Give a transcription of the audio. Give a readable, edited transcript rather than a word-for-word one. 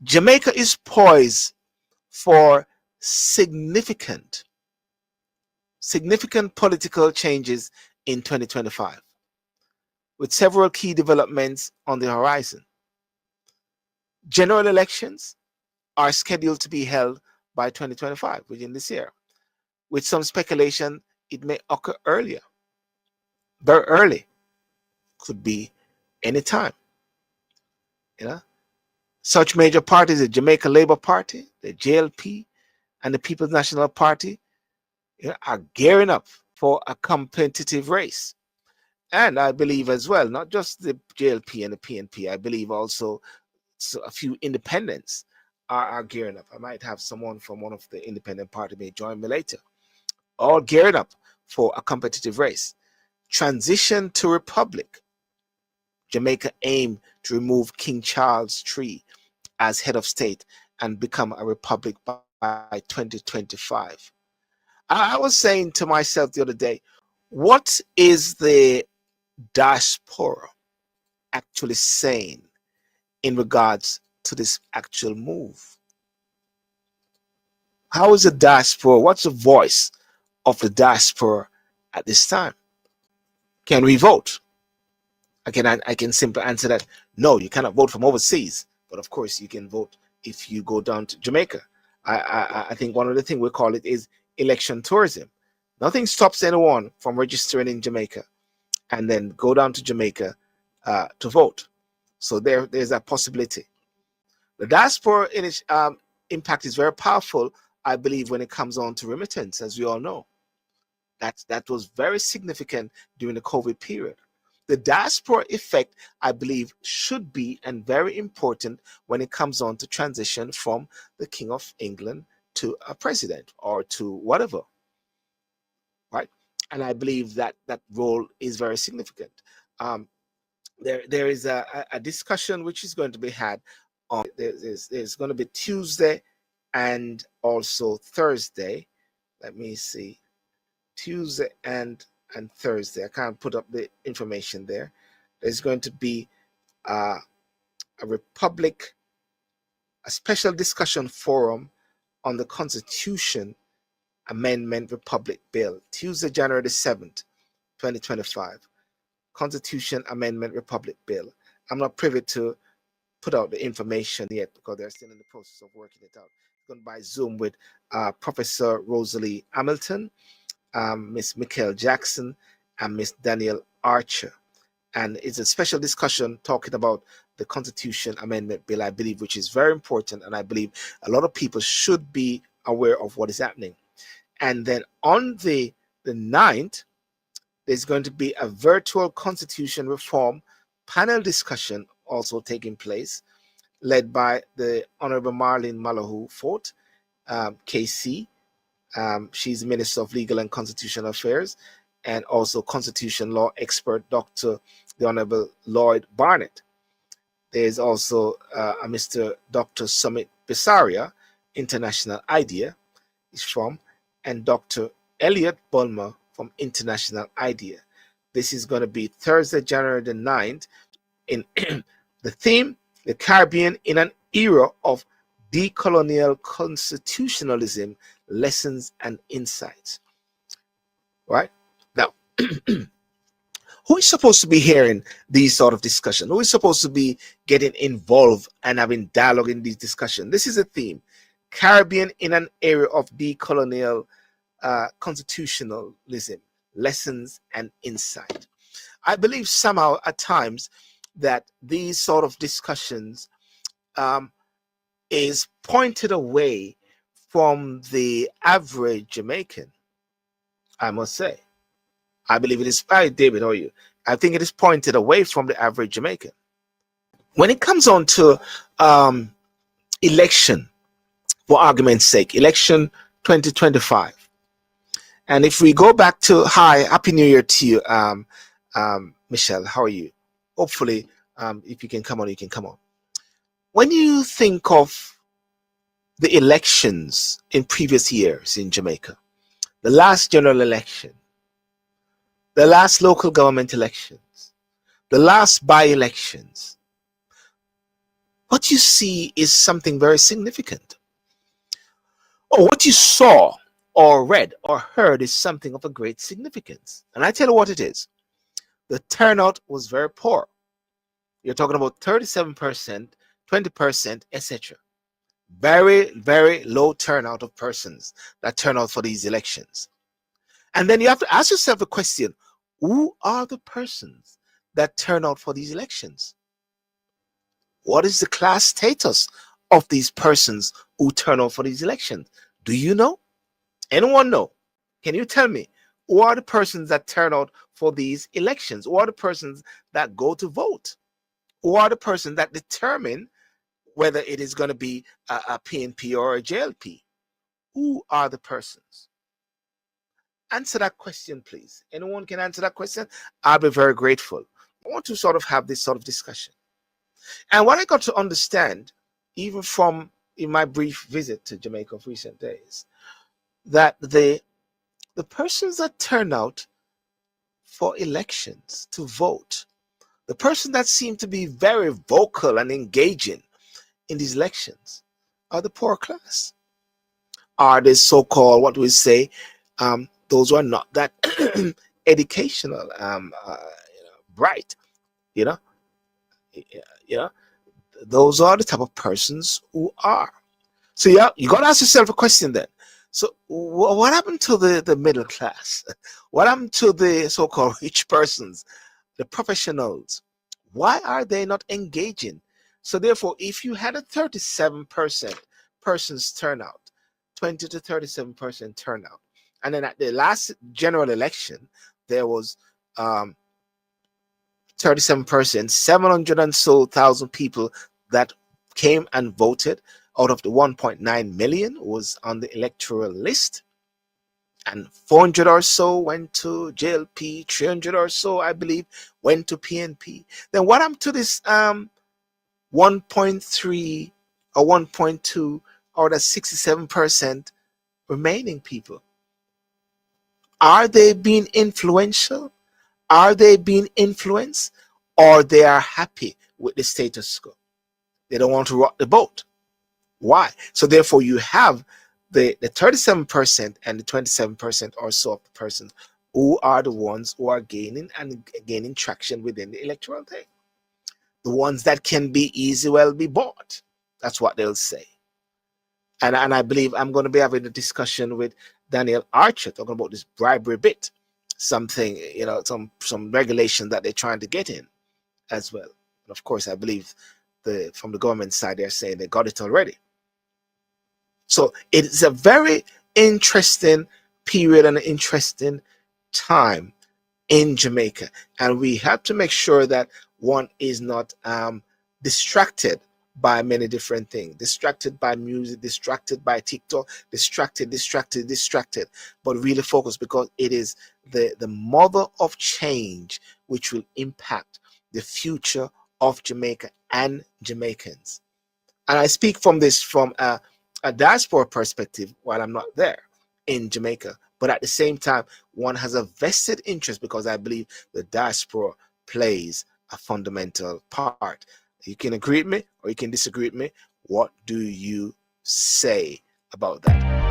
Jamaica is poised for significant political changes in 2025, with several key developments on the horizon. General elections are scheduled to be held by 2025, within this year, with some speculation it may occur earlier, very early, could be any time. You know, such major parties, the Jamaica Labour Party, the JLP, and the People's National Party, are gearing up for a competitive race. And I believe as well, not just the JLP and the PNP, I believe also a few independents are gearing up. I might have someone from one of the independent party may join me later. All gearing up for a competitive race. Transition to republic. Jamaica aimed to remove King Charles III as head of state and become a republic by 2025. I was saying to myself the other day, what is the diaspora actually saying in regards to this actual move? How is the diaspora? What's the voice of the diaspora at this time? Can we vote? I can simply answer that no, you cannot vote from overseas, but of course you can vote if you go down to Jamaica. I think one of the things we call it is election tourism. Nothing stops anyone from registering in Jamaica and then go down to Jamaica to vote. So there's a possibility. The diaspora in its impact is very powerful, I believe, when it comes on to remittance, as we all know. That was very significant during the COVID period. The diaspora effect, I believe, should be and very important when it comes on to transition from the King of England to a president or to whatever, right? And I believe that role is very significant. There is a discussion which is going to be had on. There's going to be Tuesday and also Thursday. Let me see. Tuesday and Thursday. I can't put up the information there. There's going to be a special discussion forum on the Constitution Amendment Republic Bill, Tuesday, January the 7th, 2025. Constitution Amendment Republic Bill. I'm not privy to put out the information yet because they're still in the process of working it out. It's going by Zoom with Professor Rosalie Hamilton, Miss Michael Jackson, and Miss Danielle Archer. And it's a special discussion talking about the Constitution Amendment Bill, I believe, which is very important. And I believe a lot of people should be aware of what is happening. And then on the 9th, there's going to be a virtual Constitution reform panel discussion also taking place, led by the Honorable Marlene Malahou Fort, KC. She's Minister of Legal and Constitutional Affairs, and also Constitution law expert, Dr. the Honorable Lloyd Barnett. There's also a Mr. Dr. Sumit Bisaria, International IDEA, is from, and Dr. Elliot Bulmer from International IDEA. This is going to be Thursday, January the 9th. In the theme, the Caribbean in an era of decolonial constitutionalism, lessons and insights. Right? Now, who is supposed to be hearing these sort of discussions? Who is supposed to be getting involved and having dialogue in these discussions? This is a theme. Caribbean in an era of decolonial constitutionalism, lessons and insight. I believe somehow at times that these sort of discussions is pointed away from the average Jamaican, I must say. I believe it is, David, or you? I think it is pointed away from the average Jamaican. When it comes on to election, for argument's sake, election 2025. And if we go back to, hi, Happy New Year to you, Michelle, how are you? Hopefully, if you can come on, you can come on. When you think of the elections in previous years in Jamaica, the last general election, the last local government elections, the last by-elections, what you see is something very significant. Or what you saw or read or heard is something of a great significance. And I tell you what it is. The turnout was very poor. You're talking about 37%, 20%, etc. Very, very low turnout of persons that turn out for these elections. And then you have to ask yourself a question: who are the persons that turn out for these elections? What is the class status of these persons who turn out for these elections? Do you know? Anyone know? Can you tell me who are the persons that turn out for these elections? Who are the persons that go to vote? Who are the persons that determine whether it is going to be a PNP or a JLP? Who are the persons? Answer that question, please. Anyone can answer that question? I'll be very grateful. I want to sort of have this sort of discussion. And what I got to understand, even from in my brief visit to Jamaica of recent days, that the persons that turn out for elections to vote, the person that seem to be very vocal and engaging in these elections, are the poor class, are the so-called, what we say, those who are not that educational, bright, you know, you know, those are the type of persons who are. So yeah, you got to ask yourself a question then. So what happened to the middle class? What happened to the so-called rich persons, the professionals? Why are they not engaging? So therefore, if you had a 37% persons turnout, 20 to 37% turnout, and then at the last general election, there was 37%, 700 and so thousand people that came and voted out of the 1.9 million was on the electoral list, and 400 or so went to JLP, 300 or so, I believe, went to PNP. Then what happened to this 1.3 or 1.2 or the 67% remaining people? Are they being influential? Are they being influenced? Or they are happy with the status quo? They don't want to rock the boat. Why? So therefore you have the 37% and the 27% or so of the persons who are the ones who are gaining traction within the electoral thing. The ones that can be well be bought. That's what they'll say. And I believe I'm going to be having a discussion with Daniel Archer talking about this bribery bit, something, some regulation that they're trying to get in as well. And of course, I believe from the government side, they're saying they got it already. So it is a very interesting period and an interesting time in Jamaica. And we have to make sure that one is not distracted by many different things, distracted by music, distracted by TikTok, distracted, but really focus, because it is the mother of change which will impact the future of Jamaica and Jamaicans. And I speak from a diaspora perspective while I'm not there in Jamaica. But at the same time, one has a vested interest, because I believe the diaspora plays a fundamental part. You can agree with me or you can disagree with me. What do you say about that?